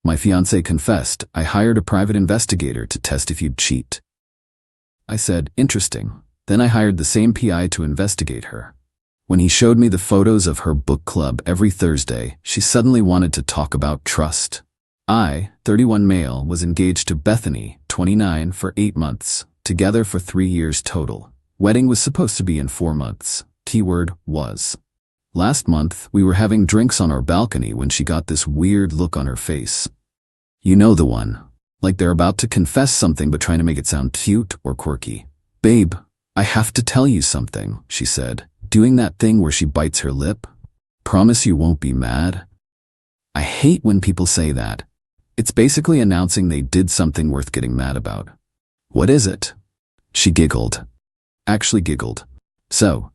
My fiancé confessed. I hired a private investigator to test if you'd cheat. I said, interesting. Then I hired the same PI to investigate her. When he showed me the photos of her book club every Thursday, she suddenly wanted to talk about trust. I, 31 male, was engaged to Bethany, 29, for 8 months, together for 3 years total. Wedding was supposed to be in 4 months. Keyword was. Last month, we were having drinks on our balcony when she got this weird look on her face. You know the one. Like they're about to confess something but trying to make it sound cute or quirky. Babe, I have to tell you something, she said, doing that thing where she bites her lip. Promise you won't be mad? I hate when people say that. It's basically announcing they did something worth getting mad about. What is it? She giggled. Actually giggled. So,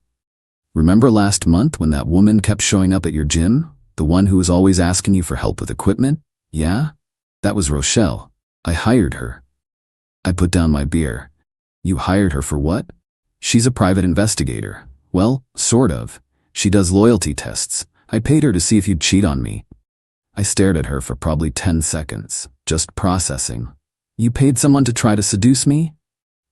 remember last month when that woman kept showing up at your gym? The one who was always asking you for help with equipment? Yeah? That was Rochelle. I hired her. I put down my beer. You hired her for what? She's a private investigator. Well, sort of. She does loyalty tests. I paid her to see if you'd cheat on me. I stared at her for probably 10 seconds, just processing. You paid someone to try to seduce me?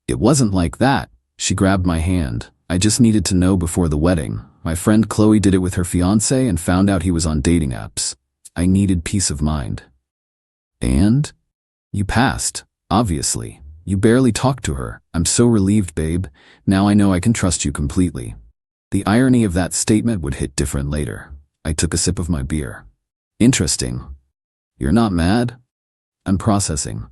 It wasn't like that. She grabbed my hand. I just needed to know before the wedding. My friend Qley did it with her fiancé and found out he was on dating apps. I needed peace of mind. And? You passed, obviously. You barely talked to her. I'm so relieved, babe. Now I know I can trust you completely. The irony of that statement would hit different later. I took a sip of my beer. Interesting. You're not mad? I'm processing.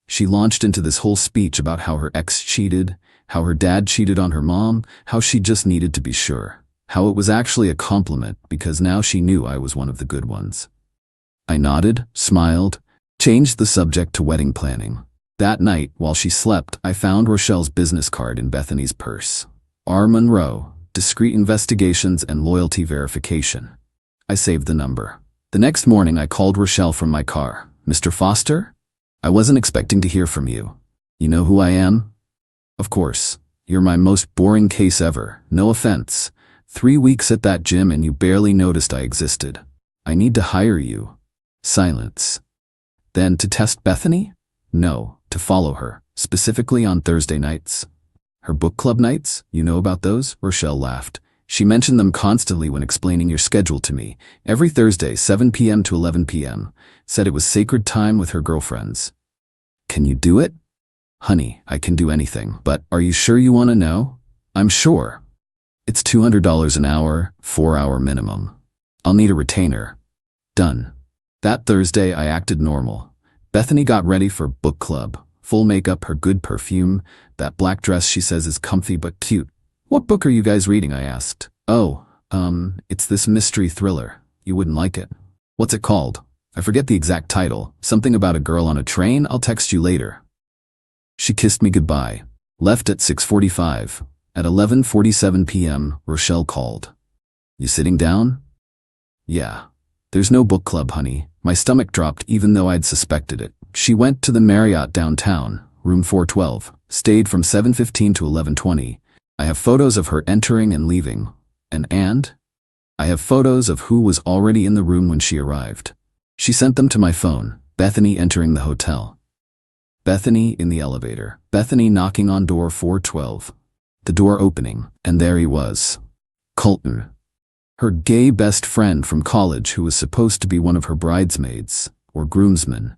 She launched into this whole speech about how her ex cheated, how her dad cheated on her mom, how she just needed to be sure, how it was actually a compliment because now she knew I was one of the good ones. I nodded, smiled, changed the subject to wedding planning. That night, while she slept, I found Rochelle's business card in Bethany's purse. R. Monroe, Discreet Investigations and Loyalty Verification. I saved the number. The next morning I called Rochelle from my car. Mr. Foster? I wasn't expecting to hear from you. You know who I am? Of course. You're my most boring case ever. No offense. 3 weeks at that gym and you barely noticed I existed. I need to hire you. Silence. Then to test Bethany? No, to follow her, specifically on Thursday nights. Her book club nights? You know about those? Rochelle laughed. She mentioned them constantly when explaining your schedule to me. Every Thursday, 7 p.m. to 11 p.m. Said it was sacred time with her girlfriends. Can you do it? Honey, I can do anything, but are you sure you want to know? I'm sure. It's $200 an hour, 4-hour minimum. I'll need a retainer. Done. That Thursday, I acted normal. Bethany got ready for book club. Full makeup, her good perfume, that black dress she says is comfy but cute. What book are you guys reading? I asked. Oh, it's this mystery thriller. You wouldn't like it. What's it called? I forget the exact title. Something about a girl on a train. I'll text you later. She kissed me goodbye. Left at 6:45. At 11:47 p.m., Rochelle called. You sitting down? Yeah. There's no book club, honey. My stomach dropped even though I'd suspected it. She went to the Marriott downtown, room 412, stayed from 7:15 to 11:20. I have photos of her entering and leaving. And? I have photos of who was already in the room when she arrived. She sent them to my phone. Bethany entering the hotel. Bethany in the elevator. Bethany knocking on door 412. The door opening, and there he was. Colton. Her gay best friend from college who was supposed to be one of her bridesmaids, or groomsmen.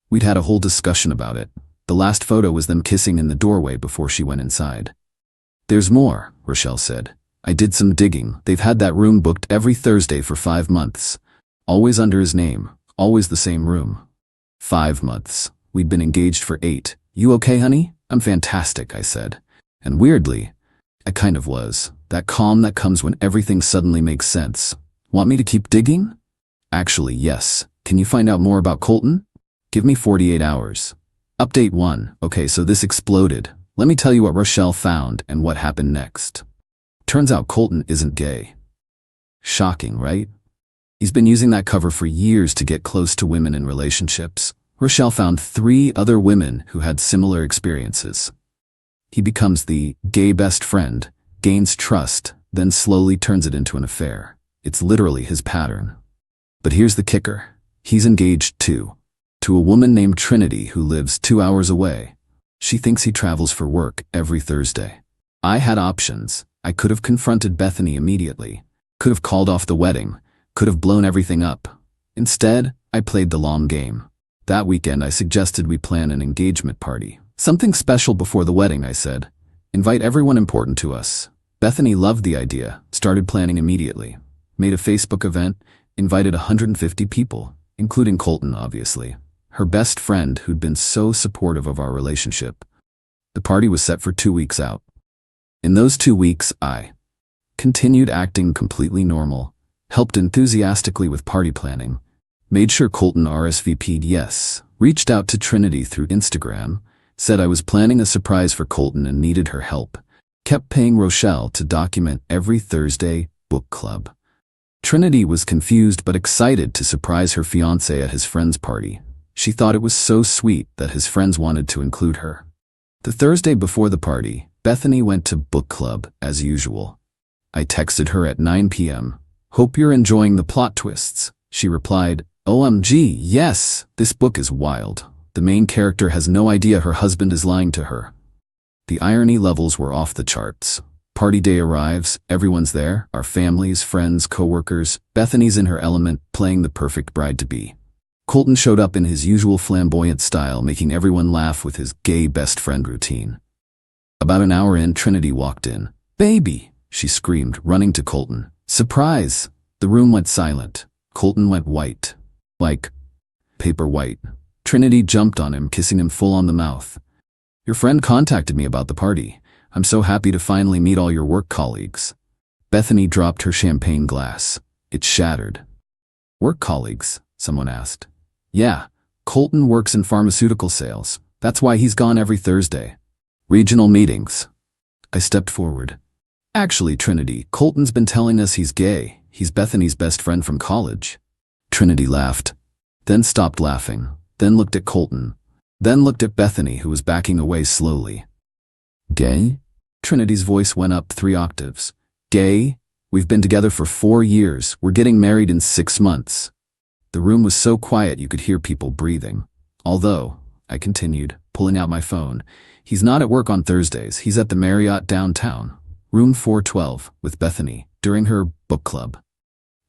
We'd had a whole discussion about it. The last photo was them kissing in the doorway before she went inside. There's more, Rochelle said. I did some digging. They've had that room booked every Thursday for 5 months. Always under his name. Always the same room. 5 months. We'd been engaged for 8. You okay, honey? I'm fantastic, I said. And weirdly, I kind of was. That calm that comes when everything suddenly makes sense. Want me to keep digging? Actually, yes. Can you find out more about Colton? Give me 48 hours. Update 1. Okay, so this exploded. Let me tell you what Rochelle found and what happened next. Turns out Colton isn't gay. Shocking, right? He's been using that cover for years to get close to women in relationships. Rochelle found 3 other women who had similar experiences. He becomes the gay best friend, gains trust, then slowly turns it into an affair. It's literally his pattern. But here's the kicker. He's engaged too. To a woman named Trinity who lives 2 hours away. She thinks he travels for work every Thursday. I had options. I could have confronted Bethany immediately, could have called off the wedding, could have blown everything up. Instead, I played the long game. That weekend, I suggested we plan an engagement party. Something special before the wedding, I said. Invite everyone important to us. Bethany loved the idea, started planning immediately. Made a Facebook event, invited 150 people, including Colton, obviously. Her best friend who'd been so supportive of our relationship. The party was set for 2 weeks out. In those 2 weeks, I continued acting completely normal, helped enthusiastically with party planning, made sure Colton RSVP'd yes, reached out to Trinity through Instagram, said I was planning a surprise for Colton and needed her help, kept paying Rochelle to document every Thursday book club. Trinity was confused but excited to surprise her fiancé at his friend's party. She thought it was so sweet that his friends wanted to include her. The Thursday before the party, Bethany went to book club as usual. I texted her at 9 p.m. Hope you're enjoying the plot twists. She replied, OMG, yes, this book is wild. The main character has no idea her husband is lying to her. The irony levels were off the charts. Party day arrives, everyone's there, our families, friends, co-workers. Bethany's in her element, playing the perfect bride-to-be. Colton showed up in his usual flamboyant style, making everyone laugh with his gay best friend routine. About an hour in, Trinity walked in. Baby, she screamed, running to Colton. Surprise! The room went silent. Colton went white. Like paper white. Trinity jumped on him, kissing him full on the mouth. Your friend contacted me about the party. I'm so happy to finally meet all your work colleagues. Bethany dropped her champagne glass. It shattered. Work colleagues? Someone asked. Yeah, Colton works in pharmaceutical sales. That's why he's gone every Thursday. Regional meetings. I stepped forward. Actually, Trinity, Colton's been telling us he's gay. He's Bethany's best friend from college. Trinity laughed, then stopped laughing, then looked at Colton, then looked at Bethany, who was backing away slowly. Gay? Trinity's voice went up 3 octaves. Gay? We've been together for 4 years. We're getting married in 6 months. The room was so quiet you could hear people breathing. Although, I continued, pulling out my phone, he's not at work on Thursdays. He's at the Marriott downtown, room 412, with Bethany, during her book club.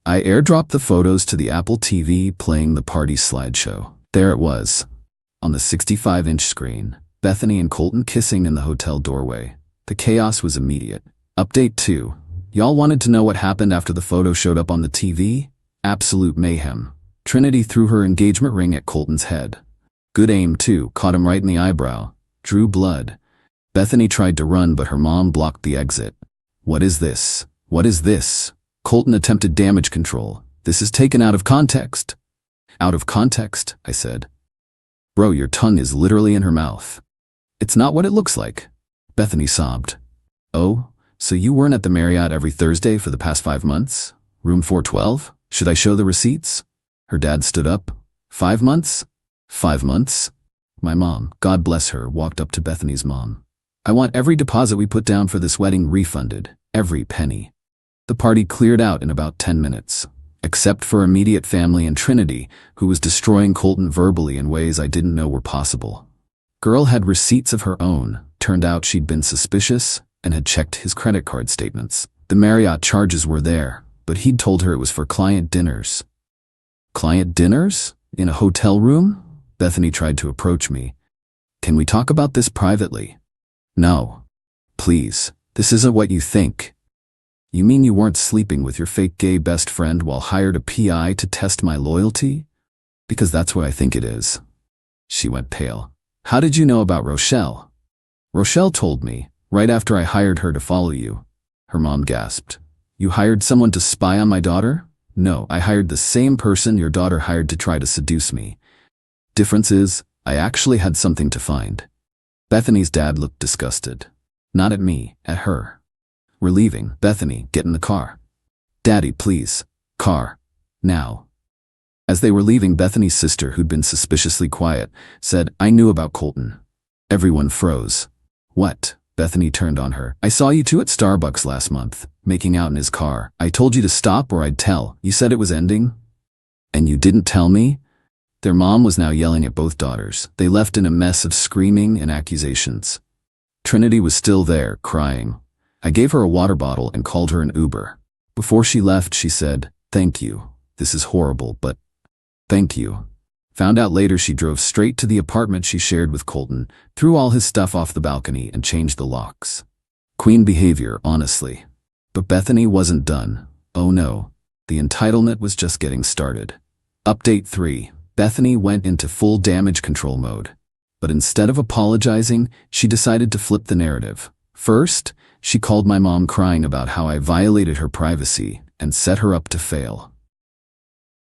I airdropped the photos to the Apple TV, playing the party slideshow. There it was, on the 65-inch screen, Bethany and Colton kissing in the hotel doorway. The chaos was immediate. Update 2. Y'all wanted to know what happened after the photo showed up on the TV? Absolute mayhem. Trinity threw her engagement ring at Colton's head. Good aim, too, caught him right in the eyebrow. Drew blood. Bethany tried to run, but her mom blocked the exit. What is this? What is this? Colton attempted damage control. This is taken out of context. Out of context, I said. Bro, your tongue is literally in her mouth. It's not what it looks like. Bethany sobbed. Oh, so you weren't at the Marriott every Thursday for the past 5 months? Room 412? Should I show the receipts? Her dad stood up. 5 months? 5 months? My mom, God bless her, walked up to Bethany's mom. I want every deposit we put down for this wedding refunded. Every penny. The party cleared out in about 10 minutes. Except for immediate family and Trinity, who was destroying Colton verbally in ways I didn't know were possible. Girl had receipts of her own. Turned out she'd been suspicious and had checked his credit card statements. The Marriott charges were there, but he'd told her it was for client dinners. Client dinners? In a hotel room? Bethany tried to approach me. Can we talk about this privately? No. Please, this isn't what you think. You mean you weren't sleeping with your fake gay best friend while hired a PI to test my loyalty? Because that's what I think it is. She went pale. How did you know about Rochelle? Rochelle told me, right after I hired her to follow you. Her mom gasped. You hired someone to spy on my daughter? No, I hired the same person your daughter hired to try to seduce me. Difference is, I actually had something to find. Bethany's dad looked disgusted. Not at me, at her. We're leaving. Bethany, get in the car. Daddy, please. Car. Now. As they were leaving, Bethany's sister, who'd been suspiciously quiet, said, I knew about Colton. Everyone froze. What? Bethany turned on her. I saw you two at Starbucks last month, making out in his car. I told you to stop or I'd tell. You said it was ending? And you didn't tell me? Their mom was now yelling at both daughters. They left in a mess of screaming and accusations. Trinity was still there, crying. I gave her a water bottle and called her an Uber. Before she left, she said, "Thank you. This is horrible, but thank you." Found out later she drove straight to the apartment she shared with Colton, threw all his stuff off the balcony and changed the locks. Queen behavior, honestly. But Bethany wasn't done. Oh no. The entitlement was just getting started. Update 3. Bethany went into full damage control mode. But instead of apologizing, she decided to flip the narrative. First, she called my mom crying about how I violated her privacy and set her up to fail.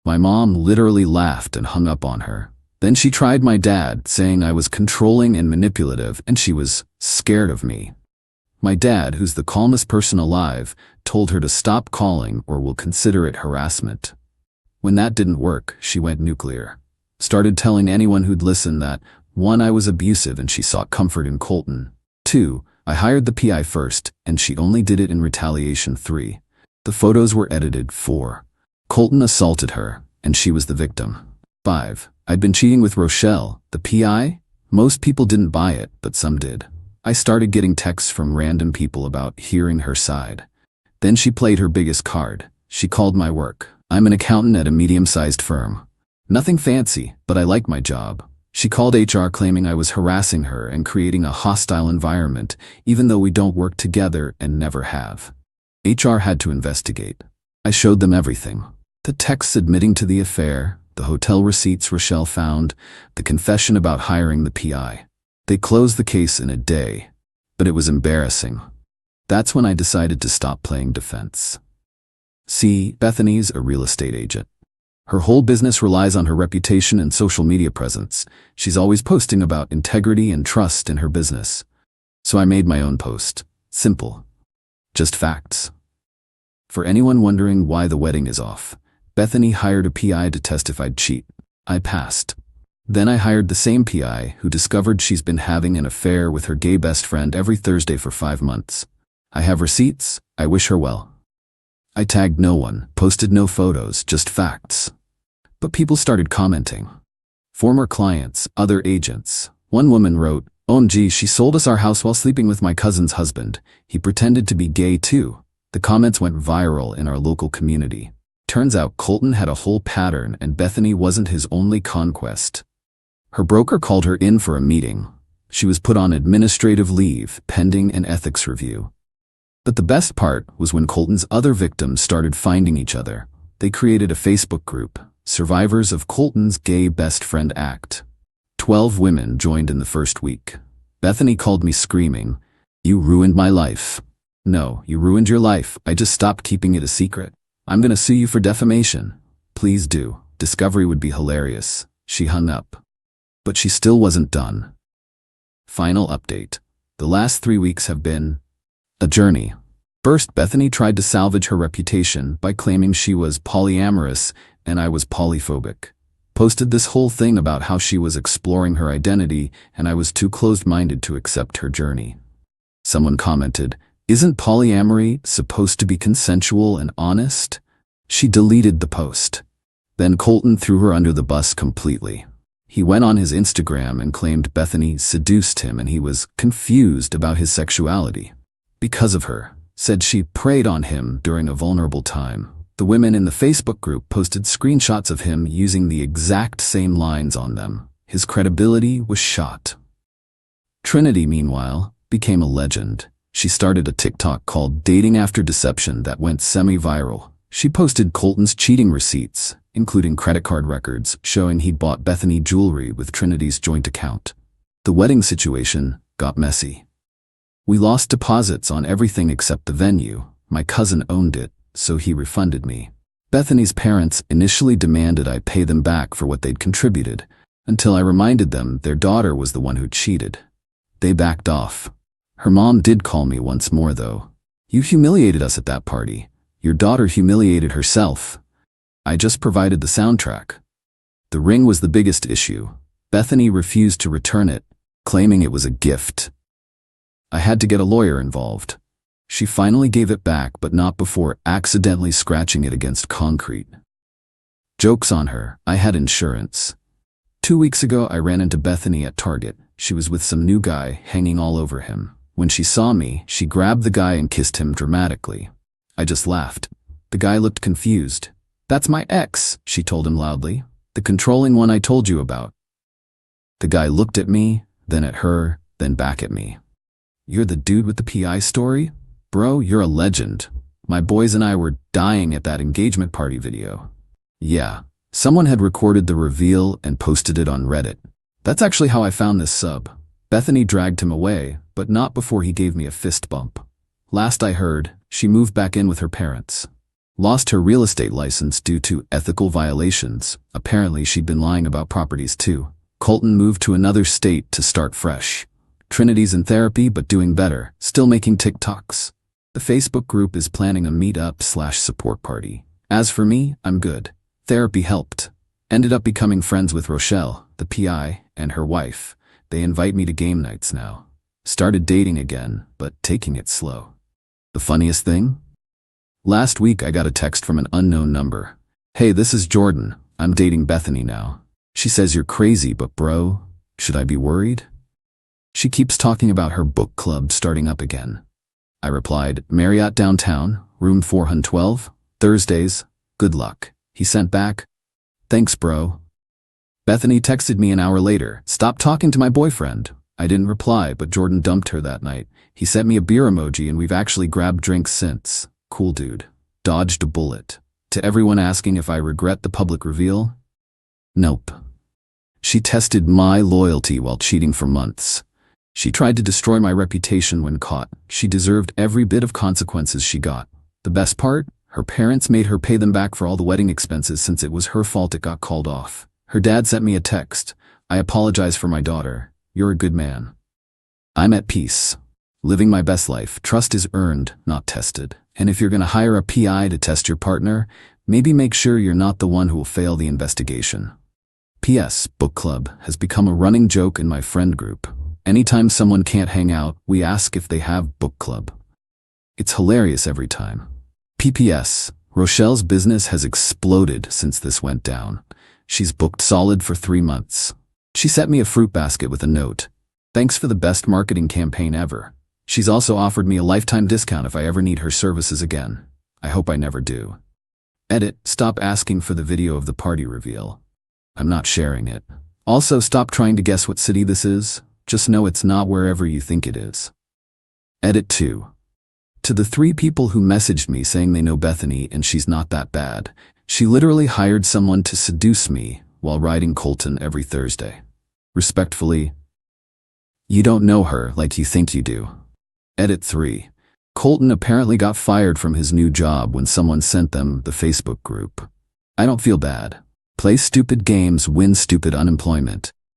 My mom literally laughed and hung up on her. Then she tried my dad, saying I was controlling and manipulative and she was scared of me. My dad, who's the calmest person alive, told her to stop calling or will consider it harassment. When that didn't work, she went nuclear. Started telling anyone who'd listen that, 1, I was abusive and she sought comfort in Colton. 2, I hired the PI first and she only did it in retaliation. 3, the photos were edited. 4, Colton assaulted her and she was the victim. 5, I'd been cheating with Rochelle, the PI. Most people didn't buy it, but some did. I started getting texts from random people about hearing her side. Then she played her biggest card. She called my work. I'm an accountant at a medium-sized firm. Nothing fancy, but I like my job. She called HR claiming I was harassing her and creating a hostile environment, even though we don't work together and never have. HR had to investigate. I showed them everything. The texts admitting to the affair, the hotel receipts Rochelle found, the confession about hiring the PI. They closed the case in a day, but it was embarrassing. That's when I decided to stop playing defense. See, Bethany's a real estate agent. Her whole business relies on her reputation and social media presence. She's always posting about integrity and trust in her business. So I made my own post. Simple. Just facts. For anyone wondering why the wedding is off, Bethany hired a PI to testify I'd cheat. I passed. Then I hired the same PI who discovered she's been having an affair with her gay best friend every Thursday for 5 months. I have receipts. I wish her well. I tagged no one, posted no photos, just facts. But people started commenting. Former clients, other agents. One woman wrote, "OMG, she sold us our house while sleeping with my cousin's husband. He pretended to be gay too." The comments went viral in our local community. Turns out Colton had a whole pattern and Bethany wasn't his only conquest. Her broker called her in for a meeting. She was put on administrative leave, pending an ethics review. But the best part was when Colton's other victims started finding each other. They created a Facebook group, Survivors of Colton's Gay Best Friend Act. 12 women joined in the first week. Bethany called me screaming, "You ruined my life." "No, you ruined your life. I just stopped keeping it a secret. I'm gonna sue you for defamation." "Please do. Discovery would be hilarious." She hung up. But she still wasn't done. Final update. The last 3 weeks have been a journey. First, Bethany tried to salvage her reputation by claiming she was polyamorous and I was polyphobic. Posted this whole thing about how she was exploring her identity and I was too closed-minded to accept her journey. Someone commented, "Isn't polyamory supposed to be consensual and honest?" She deleted the post. Then Colton threw her under the bus completely. He went on his Instagram and claimed Bethany seduced him and he was confused about his sexuality. Because of her, said she preyed on him during a vulnerable time. The women in the Facebook group posted screenshots of him using the exact same lines on them. His credibility was shot. Trinity, meanwhile, became a legend. She started a TikTok called Dating After Deception that went semi-viral. She posted Colton's cheating receipts, including credit card records, showing he'd bought Bethany jewelry with Trinity's joint account. The wedding situation got messy. We lost deposits on everything except the venue. My cousin owned it, so he refunded me. Bethany's parents initially demanded I pay them back for what they'd contributed, until I reminded them their daughter was the one who cheated. They backed off. Her mom did call me once more though. "You humiliated us at that party. Your daughter humiliated herself." I just provided the soundtrack. The ring was the biggest issue. Bethany refused to return it, claiming it was a gift. I had to get a lawyer involved. She finally gave it back, but not before accidentally scratching it against concrete. Joke's on her, I had insurance. 2 weeks ago, I ran into Bethany at Target. She was with some new guy hanging all over him. When she saw me, she grabbed the guy and kissed him dramatically. I just laughed. The guy looked confused. "That's my ex," she told him loudly. "The controlling one I told you about." The guy looked at me, then at her, then back at me. "You're the dude with the PI story? Bro, you're a legend. My boys and I were dying at that engagement party video." Yeah, someone had recorded the reveal and posted it on Reddit. That's actually how I found this sub. Bethany dragged him away, but not before he gave me a fist bump. Last I heard, she moved back in with her parents. Lost her real estate license due to ethical violations. Apparently she'd been lying about properties too. Colton moved to another state to start fresh. Trinity's in therapy but doing better, still making TikToks. The Facebook group is planning a meetup/support party. As for me, I'm good. Therapy helped. Ended up becoming friends with Rochelle, the PI, and her wife. They invite me to game nights now. Started dating again, but taking it slow. The funniest thing? Last week I got a text from an unknown number. "Hey, this is Jordan. I'm dating Bethany now. She says you're crazy, but bro, should I be worried?" She keeps talking about her book club starting up again. I replied, "Marriott downtown, room 412, Thursdays, good luck." He sent back, "Thanks, bro." Bethany texted me an hour later, "Stop talking to my boyfriend." I didn't reply, but Jordan dumped her that night. He sent me a beer emoji and we've actually grabbed drinks since. Cool dude. Dodged a bullet. To everyone asking if I regret the public reveal? Nope. She tested my loyalty while cheating for months. She tried to destroy my reputation when caught. She deserved every bit of consequences she got. The best part? Her parents made her pay them back for all the wedding expenses since it was her fault it got called off. Her dad sent me a text. "I apologize for my daughter. You're a good man." I'm at peace. Living my best life. Trust is earned, not tested. And if you're gonna hire a PI to test your partner, maybe make sure you're not the one who will fail the investigation. P.S. Book club has become a running joke in my friend group. Anytime someone can't hang out, we ask if they have book club. It's hilarious every time. P.P.S. Rochelle's business has exploded since this went down. She's booked solid for 3 months. She sent me a fruit basket with a note. "Thanks for the best marketing campaign ever." She's also offered me a lifetime discount if I ever need her services again. I hope I never do. Edit, stop asking for the video of the party reveal. I'm not sharing it. Also, stop trying to guess what city this is. Just know it's not wherever you think it is. Edit 2. To the 3 people who messaged me saying they know Bethany and she's not that bad, she literally hired someone to seduce me while riding Colton every Thursday. Respectfully, you don't know her like you think you do. Edit 3. Colton apparently got fired from his new job when someone sent them the Facebook group. I don't feel bad. Play stupid games, win stupid unemployment.